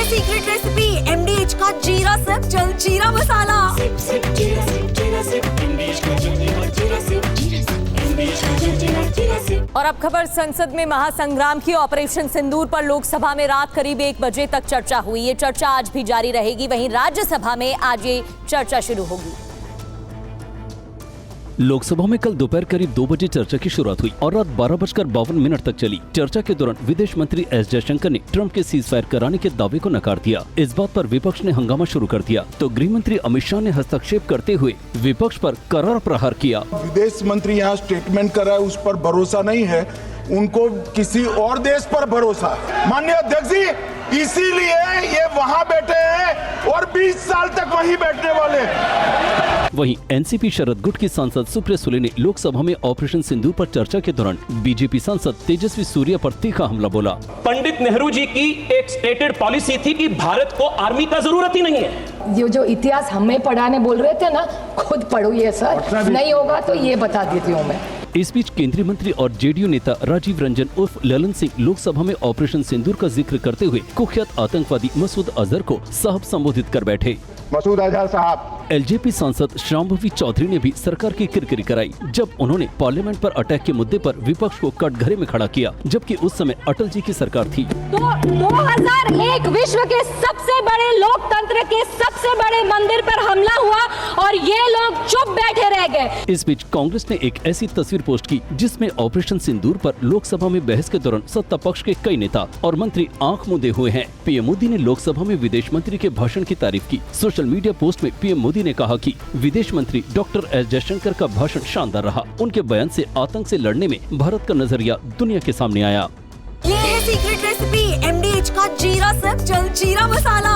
Secret recipe MDH का जीरा SIP jaljeera मसाला। और अब खबर संसद में महासंग्राम की। ऑपरेशन सिंदूर पर लोकसभा में रात करीब 1 बजे तक चर्चा हुई। ये चर्चा आज भी जारी रहेगी। वहीं राज्यसभा में आज ये चर्चा शुरू होगी। लोकसभा में कल दोपहर करीब 2 बजे चर्चा की शुरुआत हुई और रात 12:52 तक चली। चर्चा के दौरान विदेश मंत्री एस जयशंकर ने ट्रंप के सीज फायर कराने के दावे को नकार दिया। इस बात पर विपक्ष ने हंगामा शुरू कर दिया तो गृह मंत्री अमित शाह ने हस्तक्षेप करते हुए विपक्ष पर करार प्रहार किया। विदेश मंत्री यहाँ स्टेटमेंट कर रहा है, उस पर भरोसा नहीं है, उनको किसी और देश पर भरोसा है। माननीय अध्यक्ष जी, इसीलिए ये वहाँ बैठे हैं और 20 साल तक वहीं बैठने वाले। वहीं एनसीपी शरद गुट की सांसद सुप्रिया सुले ने लोकसभा में ऑपरेशन सिंदूर पर चर्चा के दौरान बीजेपी सांसद तेजस्वी सूर्या पर तीखा हमला बोला। पंडित नेहरू जी की एक स्टेटेड पॉलिसी थी कि भारत को आर्मी का जरूरत ही नहीं है। जो इतिहास हमें पढ़ाने बोल रहे थे ना, खुद पढ़ो ये सर, नहीं होगा तो ये बता देती हूँ मैं। इस बीच केंद्रीय मंत्री और जेडीयू नेता राजीव रंजन उर्फ ललन सिंह लोकसभा में ऑपरेशन सिंदूर का जिक्र करते हुए कुख्यात आतंकवादी मसूद अजहर को साहब संबोधित कर बैठे। मसूद अजहर साहब। एलजेपी सांसद शांभवी चौधरी ने भी सरकार की किरकिरी कराई जब उन्होंने पार्लियामेंट पर अटैक के मुद्दे पर विपक्ष को कटघरे में खड़ा किया, जबकि उस समय अटल जी की सरकार थी। 2001 विश्व के सबसे बड़े लोकतंत्र के सबसे बड़े मंदिर पर हमला हुआ और ये लोग चुप बैठे रह गए। इस बीच कांग्रेस ने एक ऐसी तस्वीर पोस्ट की जिसमें ऑपरेशन सिंदूर पर लोकसभा में बहस के दौरान सत्ता पक्ष के कई नेता और मंत्री आंख मूंदे हुए हैं। पीएम मोदी ने लोकसभा में विदेश मंत्री के भाषण की तारीफ की। सोशल मीडिया पोस्ट में पीएम मोदी ने कहा कि विदेश मंत्री डॉक्टर एस जयशंकर का भाषण शानदार रहा। उनके बयान से आतंक से लड़ने में भारत का नजरिया दुनिया के सामने आया। ये है सीक्रेट रेसिपी MDH का जीरा सिप जलजीरा मसाला।